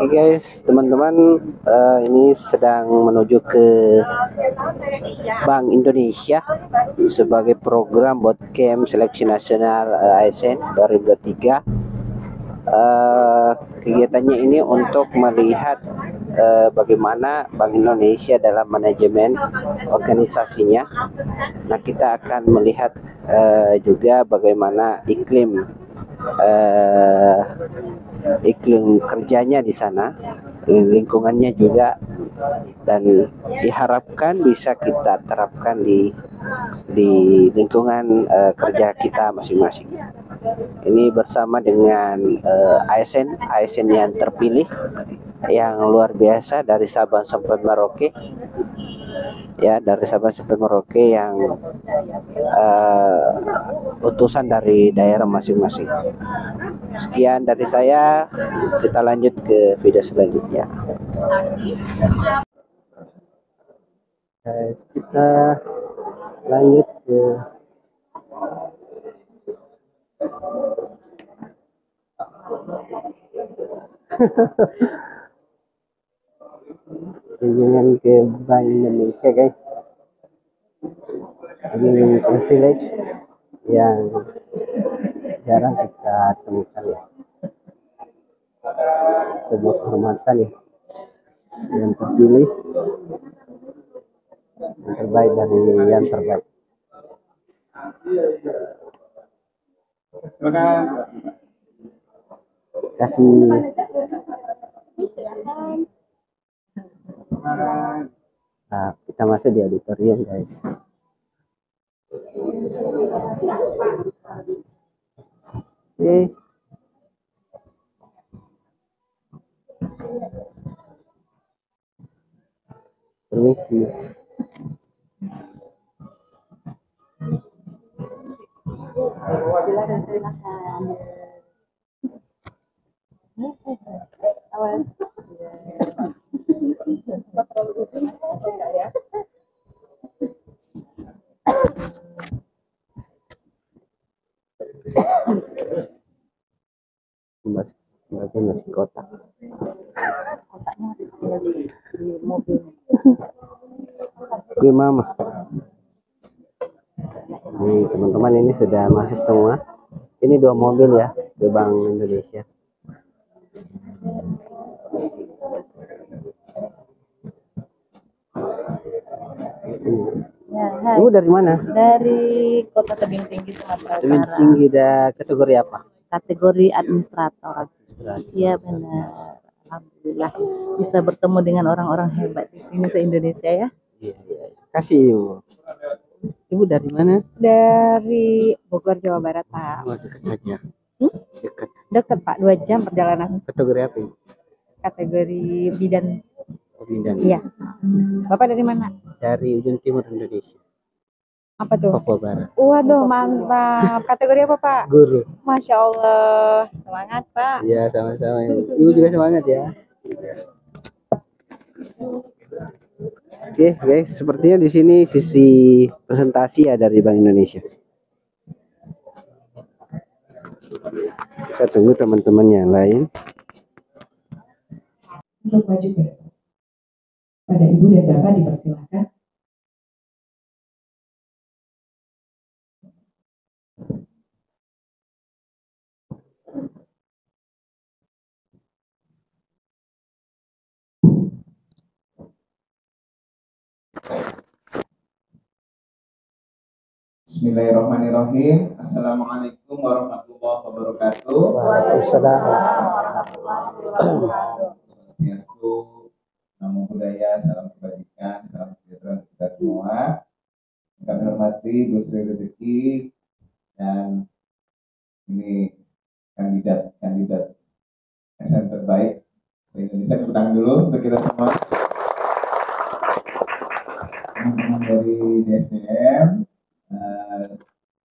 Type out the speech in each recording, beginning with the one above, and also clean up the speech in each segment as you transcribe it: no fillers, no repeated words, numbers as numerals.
Oke guys, teman-teman, ini sedang menuju ke Bank Indonesia sebagai program bootcamp seleksi nasional ASN 2023. Kegiatannya ini untuk melihat bagaimana Bank Indonesia dalam manajemen organisasinya. Nah, kita akan melihat juga bagaimana iklim kerjanya di sana, lingkungannya juga, dan diharapkan bisa kita terapkan di lingkungan kerja kita masing-masing. Ini bersama dengan ASN yang terpilih yang luar biasa dari Sabang sampai Merauke, ya, dari Sabang sampai Merauke, yang utusan dari daerah masing-masing. Sekian dari saya, kita lanjut ke video selanjutnya. Guys, kita lanjut ke kunjungan ke Bank Indonesia, guys. Ini privilege yang jarang kita temukan, ya. Sebuah kehormatan, ya, yang terpilih, yang terbaik dari yang terbaik. Kasih. Nah, kita masuk di auditorium, guys. Oke. Permisi. Bagian nasi kotak. Kotaknya di mobil. Gue mama. Nih teman-teman, ini sudah masuk semua. Ini 2 mobil, ya, ke Bank Indonesia. Ya, Ibu dari mana? Dari Kota Tebing Tinggi, Sumatera Utara. Tebing Tinggi, kategori apa? Kategori administrator. Iya, benar. Alhamdulillah bisa bertemu dengan orang-orang hebat di sini se-Indonesia, ya. Iya. Kasih Ibu. Ibu dari mana? Dari Bogor, Jawa Barat, Pak. Oh, dekat saja. Dekat, Pak. 2 jam perjalanan. Kategori apa, Ibu? Kategori bidan. Oh, bidan. Iya. Bapak dari mana? Dari ujung timur Indonesia. Apa tuh? Papua Barat. Waduh, mantap. Kategori apa, Pak? Guru. Masya Allah. Semangat, Pak. Iya, sama-sama. Ibu juga semangat, ya. Oke, guys, sepertinya di sini sisi presentasi, ya, dari Bank Indonesia. Kita tunggu teman-teman yang lain. Untuk maju ke depan. Pada Ibu dan Bapak dipersilakan. Bismillahirrahmanirrahim. Assalamualaikum warahmatullahi wabarakatuh. Waalaikumsalam. Swastiastu, namo buddhaya, salam kebajikan, salam sejahtera untuk kita semua. Yang kami hormati Bu Sri Rezeki, dan ini kandidat SN terbaik di Indonesia. Tepuk tangan dulu untuk kita semua. Teman-teman dari DSDM,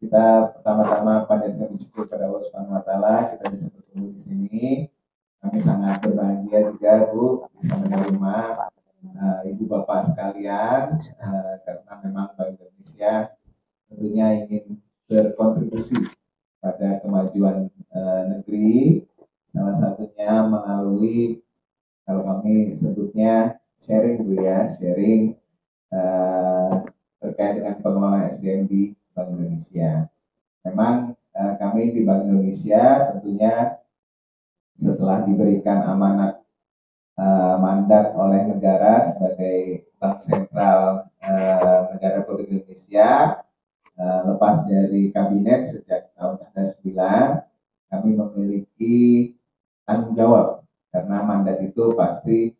kita pertama-tama panjatkan bersyukur pada Allah Subhanahu wa Ta'ala kita bisa bertemu di sini. Kami sangat berbahagia juga, Bu, bisa menerima Ibu Bapak sekalian, karena memang Bank Indonesia tentunya ingin berkontribusi pada kemajuan negeri, salah satunya melalui kalau kami sebutnya sharing dulu ya, sharing terkait dengan pengelolaan SDM di Bank Indonesia. Memang kami di Bank Indonesia tentunya setelah diberikan amanat mandat oleh negara sebagai Bank Sentral Negara Republik Indonesia, lepas dari kabinet sejak tahun 99, kami memiliki tanggung jawab karena mandat itu pasti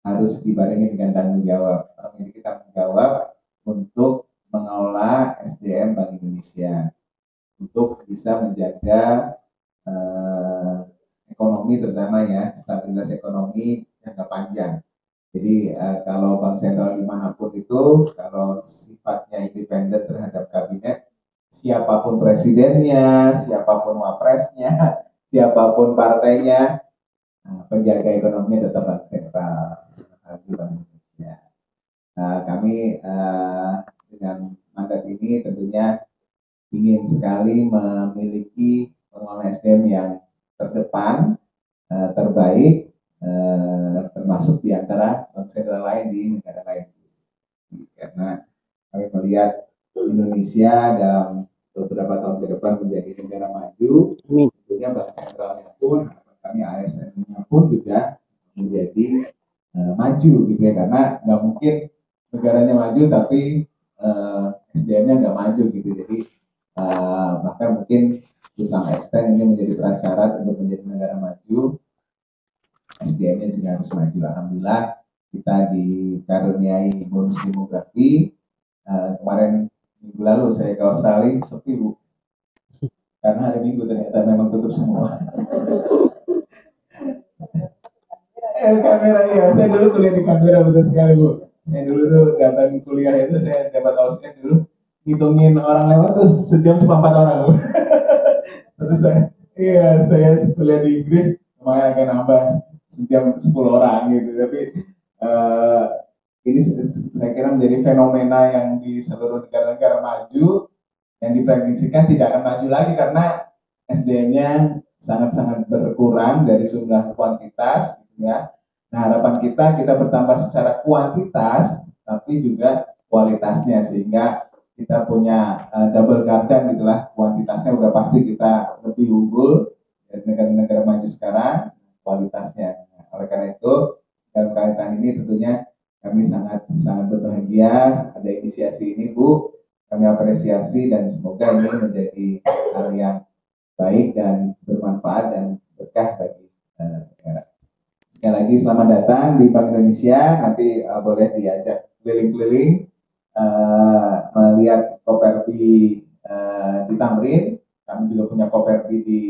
harus dibarengi dengan tanggung jawab. Memiliki tanggung jawab untuk mengelola SDM Bank Indonesia untuk bisa menjaga ekonomi, terutama ya stabilitas ekonomi jangka panjang. Jadi kalau bank sentral dimanapun itu, kalau sifatnya independen terhadap kabinet, siapapun presidennya, siapapun wapresnya, siapapun partainya, penjaga ekonominya tetap bank sentral di Bank Indonesia. Kami dengan mandat ini tentunya ingin sekali memiliki pengelolaan SDM yang terdepan, terbaik, termasuk di antara bank sentral lain di negara lain. Karena kami melihat Indonesia dalam beberapa tahun ke depan menjadi negara maju, tentunya bank sentralnya pun, kami ASN-nya pun juga menjadi maju gitu ya, karena nggak mungkin negaranya maju tapi SDM-nya nggak maju gitu. Jadi bahkan mungkin bisa extend ini menjadi prasyarat untuk menjadi negara maju, SDM-nya juga harus maju. Alhamdulillah kita dikaruniai bonus demografi. Kemarin minggu lalu saya ke Australia, sepi Bu, karena hari Minggu ternyata memang tutup semua. Kamera ya, saya dulu kuliah di kamera, betul sekali Bu. Saya dulu tuh datang kuliah itu saya dapat ausken dulu, hitungin orang lewat tuh sejam cuma 4 orang Bu. Terus saya kuliah di Inggris lumayan agak nambah sejam 10 orang gitu. Tapi ini saya kira menjadi fenomena yang di seluruh negara-negara maju yang diprediksikan tidak akan maju lagi karena SDM-nya sangat-sangat berkurang dari jumlah kuantitas gitu ya. Nah, harapan kita bertambah secara kuantitas tapi juga kualitasnya, sehingga kita punya double garden gitulah, kuantitasnya udah pasti kita lebih unggul dari negara-negara maju sekarang, kualitasnya. Oleh karena itu dalam kaitan ini tentunya kami sangat berbahagia ada inisiasi ini Bu. Kami apresiasi dan semoga ini menjadi hal yang baik dan bermanfaat dan berkah bagi negara. Sekali lagi selamat datang di Bank Indonesia. Nanti boleh diajak keliling-keliling melihat Koperbi di Tamrin. Kami juga punya Koperbi di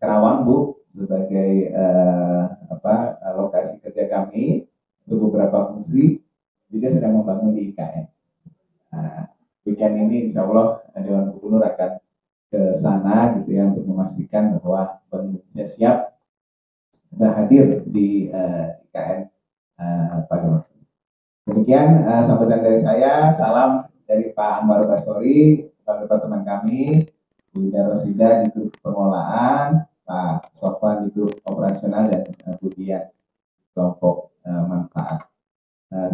Kerawang Bu sebagai lokasi kerja kami untuk beberapa fungsi. Juga sedang membangun di IKN. Weekend ini Insya Allah Dewan Gubernur akan ke sana gitu ya untuk memastikan bahwa Bank Indonesia siap berhadir di IKN pada waktu. Demikian sambutan dari saya. Salam dari Pak Anwar Basori, Kepala Departemen kami, Bu Ida Rosida di grup pengelolaan, Pak Sofwan di grup operasional, dan Bu Dian kelompok manfaat.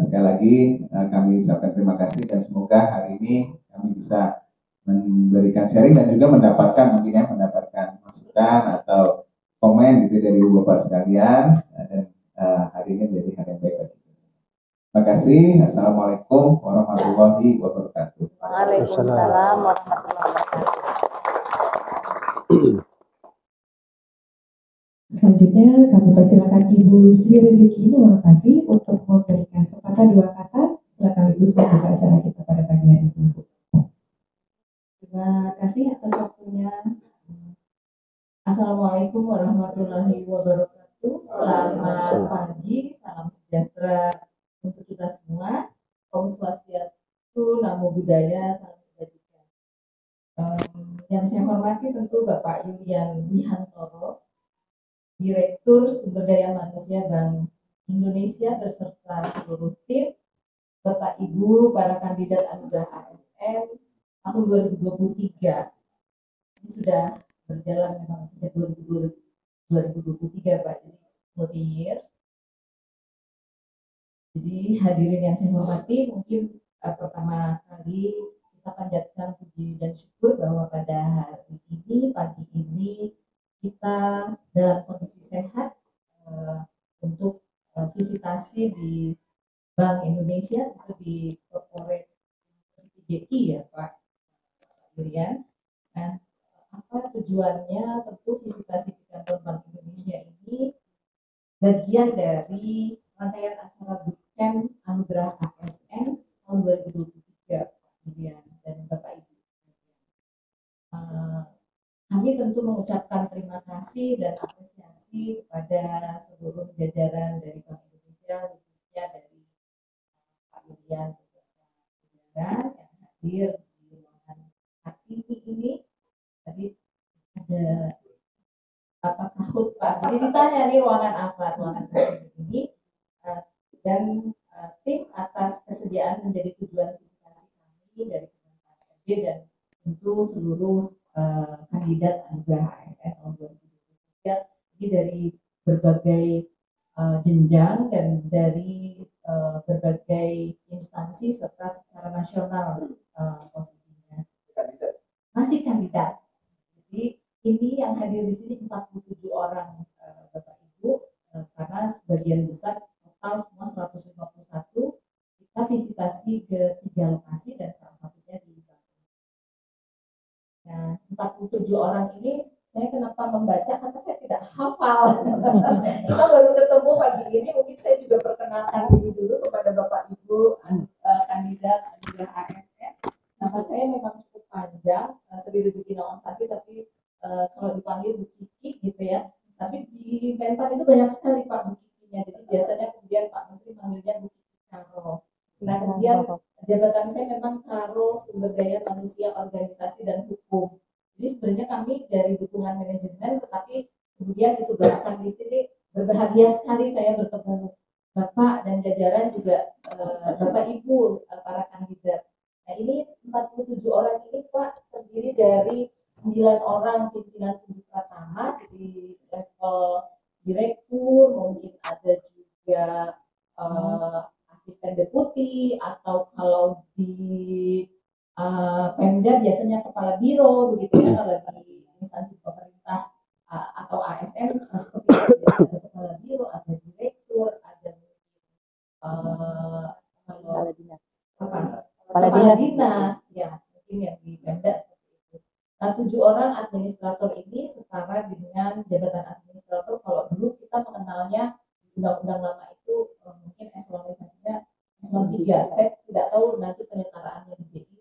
Sekali lagi kami ucapkan terima kasih dan semoga hari ini kami bisa memberikan sharing dan juga mendapatkan masukan atau komen gitu dari Ibu Bapak sekalian, dan hari ini menjadi hari yang baik bagi kita. Terima kasih. Assalamualaikum warahmatullahi wabarakatuh. Waalaikumsalam warahmatullahi wabarakatuh. Selanjutnya kami persilakan Ibu Sri Rezeki Nawasasi untuk memberikan sepatah dua kata sekaligus membuka acara kita pada pagi hari ini. Terima kasih atas waktunya. Assalamualaikum warahmatullahi wabarakatuh. Selamat pagi, salam sejahtera untuk kita semua. Om Swastiastu, Namo Buddhaya, salam kebajikan. Yang saya hormati tentu Bapak Yulian Wihantoro, Direktur Sumber Daya Manusia Bank Indonesia beserta seluruh tim, Bapak Ibu para kandidat anugerah ASN tahun 2023. Ini sudah berjalan memang sejak 2023 Pak, jadi multi years. Jadi hadirin yang saya hormati, mungkin pertama kali kita panjatkan puji dan syukur bahwa pada hari ini, pagi ini, kita dalam kondisi sehat untuk visitasi di Bank Indonesia atau di corporate BI ya Pak Julian. Nah, apa tujuannya? Tentu visitasi di kantor Bank Indonesia ini bagian dari rangkaian acara Bootcamp Anugerah ASN tahun 2023 Pak dan Bapak Ibu. Kami tentu mengucapkan terima kasih dan apresiasi kepada seluruh jajaran dari Bank Indonesia, khususnya dari Pak Julian beserta jajaran yang hadir di ruangan Kartini ini. Tadi ada apa kahut Pak, jadi ditanya nih ruangan apa, ruangan Kartini ini, dan tim atas kesediaan menjadi tujuan visitasi kami dari Kementerian RD dan tentu seluruh kandidat anugerah ASN tahun 2023 ini dari berbagai jenjang dan dari berbagai instansi serta secara nasional posisinya masih kandidat. Jadi ini yang hadir di sini 47 orang Bapak Ibu, karena sebagian besar total semua 151 kita visitasi ke 3 lokasi dan salah satunya di Bandung. Nah, 47 orang ini saya kenapa membaca karena saya tidak hafal. Kita baru ketemu pagi ini, mungkin saya juga perkenalkan diri dulu kepada Bapak Ibu kandidat anugerah ASN. Nama saya memang cukup panjang, Sri Rezeki Nawangstasi, tapi kalau dipanggil Bu Kiki gitu ya. Tapi di Menpan itu banyak sekali Pak Bu Kikinya. Jadi biasanya kemudian Pak Menteri manggilnya Bu Kiki Karo. Nah kemudian jabatan saya memang Karo Sumber Daya Manusia Organisasi dan Hukum. Jadi sebenarnya kami dari dukungan manajemen, tetapi kemudian ditugaskan di sini. Berbahagia sekali saya bertemu Bapak dan jajaran juga Bapak Ibu para kandidat. Nah ini 47 orang ini Pak terdiri dari 9 orang pimpinan tinggi pertama di level direktur, mungkin ada juga asisten deputi, atau kalau di Pemda biasanya kepala biro begitu ya, kalau di instansi pemerintah atau ASN seperti itu, ada kepala biro, ada direktur, ada kepala dinas ya, mungkin yang di Pemda seperti itu. Nah 7 orang administrator ini setara dengan jabatan administrator kalau dulu kita mengenalnya di undang-undang lama itu mungkin eselonisasinya eselon 3. Saya tidak tahu nanti penyetaraannya di BI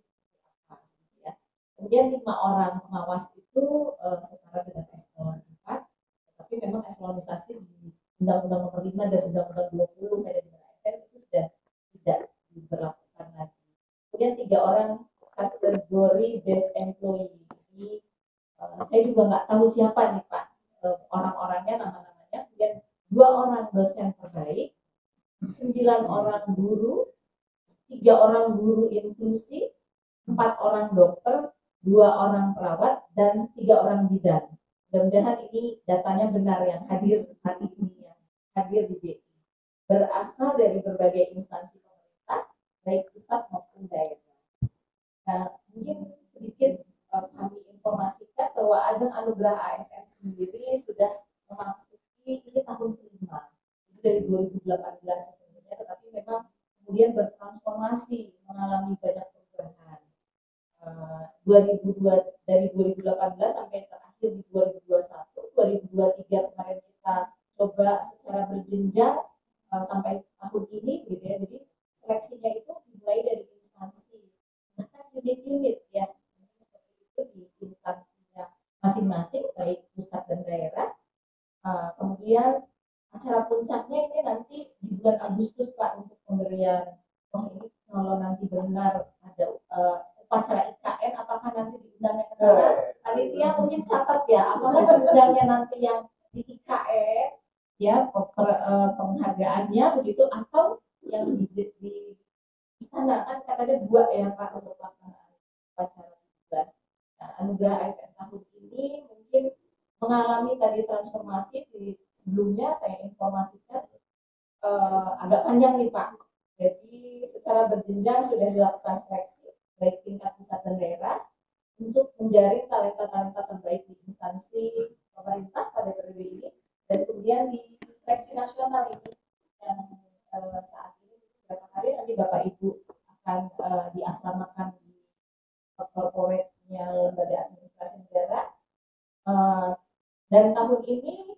apa ya. Kemudian 5 orang pengawas itu setara dengan eselon 4, tapi memang eselonisasi di Undang-Undang Nomor 5 dan Undang-Undang 20 manajemen ASN itu sudah tidak diberlakukan lagi. Kemudian 3 orang kategori best employee ini saya juga nggak tahu siapa nih Pak orang-orangnya, nama-namanya. Kemudian 2 orang dosen terbaik, 9 orang guru, 3 orang guru inklusi, 4 orang dokter, 2 orang perawat, dan 3 orang bidan. Mudah-mudahan ini datanya benar yang hadir hari ini, yang hadir di BI. Berasal dari berbagai instansi pemerintah, baik pusat maupun daerah. Nah, mungkin sedikit kami informasikan bahwa ajang anugerah ASN sendiri sudah memasuki ini tahun kelima. Itu dari 2018 sesungguhnya, tetapi memang kemudian bertransformasi, mengalami banyak perubahan. 2002 dari 2018 sampai terakhir di 2021, 2023 kemarin kita coba secara berjenjang sampai tahun ini gitu ya. Jadi seleksinya itu dimulai dari instansi, bahkan unit-unit ya, seperti itu di instansinya masing-masing baik pusat dan daerah. Kemudian acara puncaknya ini nanti di bulan Agustus Pak untuk pemberian. Wah ini kalau nanti benar ada upacara IKN, apakah nanti diundangnya ke sana? Panitia mungkin catat ya, apakah diundangnya nanti yang di IKN ya penghargaannya begitu, atau yang di istana, kan katanya 2 ya Pak untuk pelaksanaan upacara 17. Nah, anugerah ASN tahun ini mungkin mengalami tadi transformasi. Sebelumnya saya informasikan agak panjang nih Pak. Jadi secara berjenjang sudah dilakukan seleksi baik tingkat pusat dan daerah untuk menjaring talenta-talenta terbaik di instansi pemerintah pada periode ini, dan kemudian di seleksi nasional ini yang saat ini beberapa hari nanti Bapak Ibu akan diasramakan di corporate-nya lembaga administrasi negara. Dan tahun ini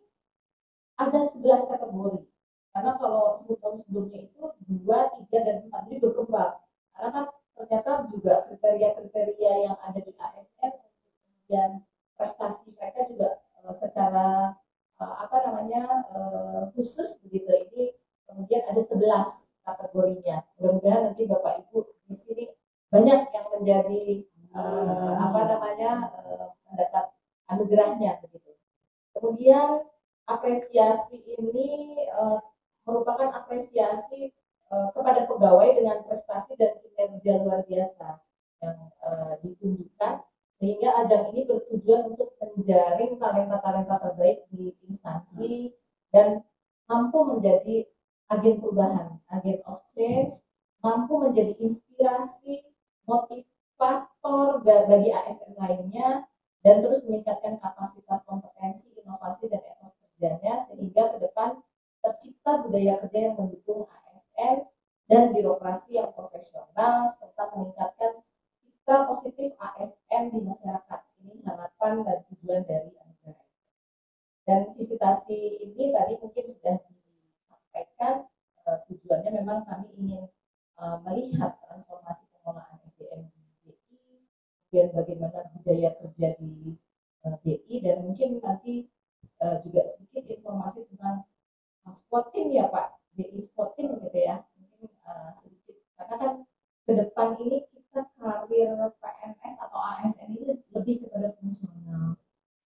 ada 11 kategori, karena kalau tahun sebelumnya itu 2, 3, dan 4 ini berkembang, karena kan ternyata juga kriteria-kriteria yang ada di ASN dan prestasi mereka juga secara khusus begitu. Ini kemudian ada 11 kategorinya. Mudah-mudahan nanti Bapak Ibu di sini banyak yang menjadi mendapat anugerahnya begitu. Kemudian apresiasi ini merupakan apresiasi kepada pegawai dengan prestasi dan kinerja luar biasa yang ditunjukkan, sehingga ajang ini bertujuan untuk menjaring talenta-talenta terbaik di instansi dan mampu menjadi agen perubahan, agen of change, mampu menjadi inspirasi, motivator bagi ASN lainnya, dan terus meningkatkan kapasitas kompetensi, inovasi, dan etos kerjanya, sehingga ke depan tercipta budaya kerja yang mendukung ASN dan birokrasi yang profesional, serta meningkatkan citra positif ASN di masyarakat. Ini harapan dan tujuan dari anugerah. Dan visitasi ini tadi mungkin sudah disampaikan, tujuannya memang kami ingin melihat transformasi pengelolaan SDM di DI, kemudian bagaimana budaya kerja di DI, dan mungkin nanti juga sedikit informasi tentang squad team ya Pak, DI squad team gitu ya, mungkin sedikit, karena kan ke depan ini kita karir PNS atau ASN ini lebih kepada fungsional,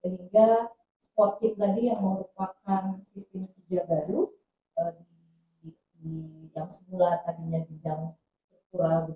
sehingga squad team tadi yang merupakan sistem kerja baru yang semula tadinya jenjang struktural.